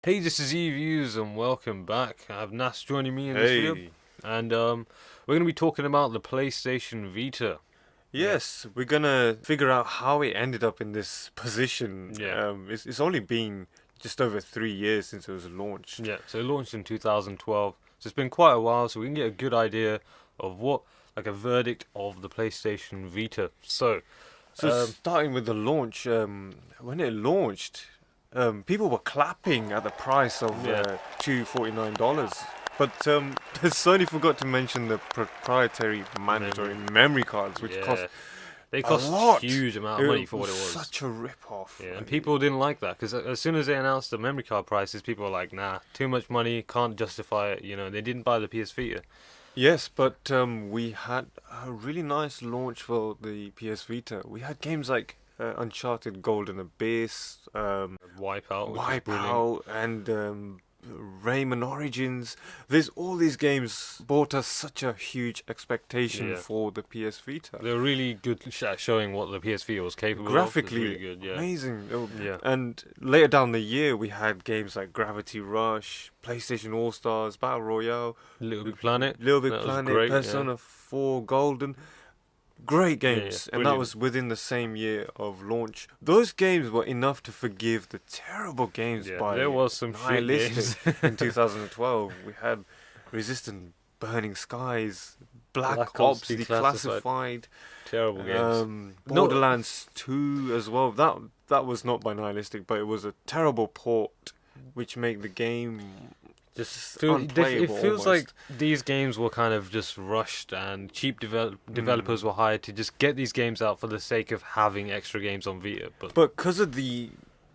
Hey, this is Views and welcome back. I have Nas joining me in this video, Hey, and we're going to be talking about the PlayStation Vita. Yeah, yes, we're gonna figure out how it ended up in this position. yeah, It's only been just over 3 years since it was launched. yeah. So it launched in 2012, so it's been quite a while. So we can get a good idea of like a verdict of the PlayStation Vita. So, So um, starting with the launch, when it launched, people were clapping at the price of yeah, $249. But Sony forgot to mention the proprietary mandatory memory, memory cards, which cost yeah, they a cost lot. huge amount of money It for was what it was. such a rip-off. Yeah, and people didn't like that because as soon as they announced the memory card prices, people were like, "Nah, too much money, can't justify it." They didn't buy the PS Vita. Yes, but we had a really nice launch for the PS Vita. We had games like Uncharted Golden Abyss, Wipeout, which is brilliant. Wipeout, and Rayman Origins. There's all these games brought us such a huge expectation Yeah. for the PS Vita. They're really good at showing what the PS4 was capable of. It's Graphically, really good, yeah. amazing. Yeah. And later down the year, we had games like Gravity Rush, PlayStation All Stars, Battle Royale, Little Big Planet. Little Big That was Planet, great, yeah. Persona 4 Golden. Great Yeah, games, and that brilliant. was within the same year of launch. Those games were enough to forgive the terrible games Yeah, by there was some shit games. Nihilistic in 2012. We had Resistant Burning Skies, Black, Black Ops Ops Declassified. Declassified, Terrible games. No, Borderlands 2 as well. That was not by Nihilistic, but it was a terrible port, which made the game just it unplayable. feels almost. like these games were kind of just rushed and cheap developers were hired to just get these games out for the sake of having extra games on Vita. But because of the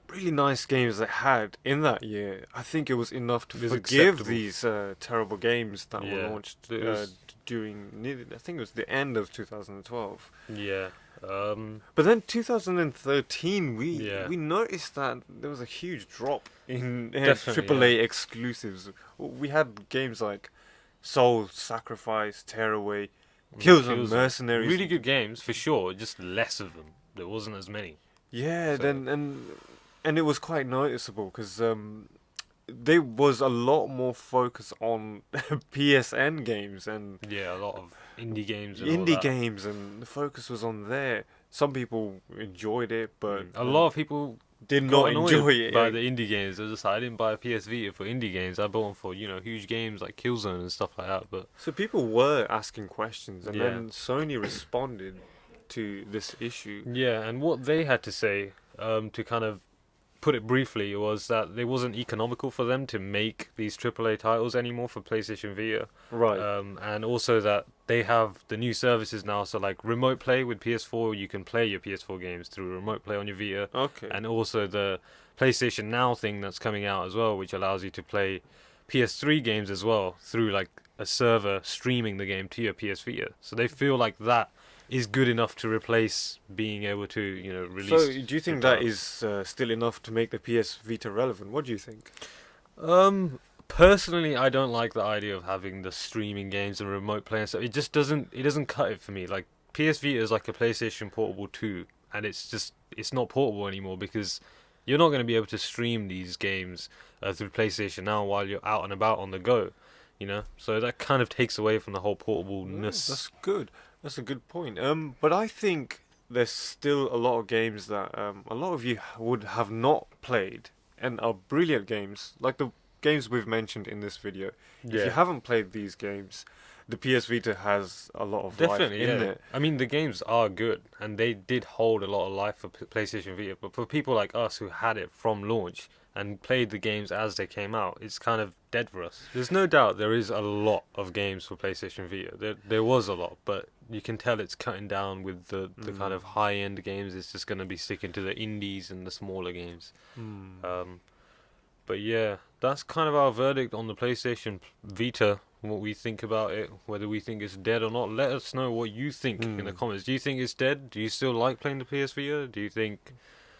really nice games they had in that year, I think it was enough to It was forgive acceptable. these terrible games that Yeah, were launched it was- I think it was the end of 2012. Yeah. But then 2013, Yeah. we noticed that there was a huge drop in Definitely, AAA exclusives. We had games like Soul Sacrifice, Tearaway, Killzone Mercenaries. Really good games for sure. Just less of them. There wasn't as many. Yeah, So- then and it was quite noticeable because there was a lot more focus on PSN games and Yeah, a lot of indie games. And all indie that. games, and the focus was on there. Some people enjoyed it, but A lot of people did got not annoyed enjoy it. by the indie games. They're just like, I didn't buy a PS Vita for indie games. I bought them for huge games like Killzone and stuff like that. But So people were asking questions, and Yeah. then Sony responded to this issue. yeah, and what they had to say, to kind of put it briefly, was that it wasn't economical for them to make these AAA titles anymore for PlayStation Vita. Right. And also that they have the new services now, so like remote play with PS4, you can play your PS4 games through remote play on your Vita, Okay. and also the PlayStation Now thing that's coming out as well, which allows you to play PS3 games as well through like a server streaming the game to your PS Vita. So they feel like that is good enough to replace being able to release. So do you think that titles. is still enough to make the PS Vita relevant? What do you think? Personally, I don't like the idea of having the streaming games and remote play and stuff. It just doesn't cut it for me. Like PS Vita is like a PlayStation Portable 2, and it's not portable anymore because you're not going to be able to stream these games through PlayStation Now while you're out and about on the go. So that kind of takes away from the whole portableness. That's good. That's a good point. But I think there's still a lot of games that a lot of you would have not played and are brilliant games, like the games we've mentioned in this video. If you haven't played these games, the PS Vita has a lot of Definitely, life in yeah. it. I mean, the games are good, and they did hold a lot of life for PlayStation Vita. But for people like us who had it from launch and played the games as they came out, it's kind of dead for us. There's no doubt there is a lot of games for PlayStation Vita. There was a lot, but you can tell it's cutting down with the kind of high-end games. It's just going to be sticking to the indies and the smaller games. But yeah, that's kind of our verdict on the PlayStation Vita, what we think about it, whether we think it's dead or not. Let us know what you think in the comments. Do you think it's dead? Do you still like playing the PS Vita? Do you think...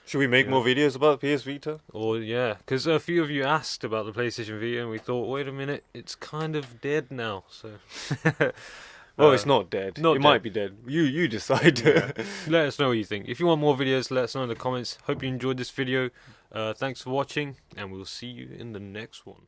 Should we make Yeah. more videos about PS Vita? Or, yeah, because a few of you asked about the PlayStation Vita, and we thought, wait a minute, it's kind of dead now, so... Well, it's not dead. not It might be dead. You decide. Yeah. Let us know what you think. If you want more videos, let us know in the comments. Hope you enjoyed this video. Thanks for watching, and we'll see you in the next one.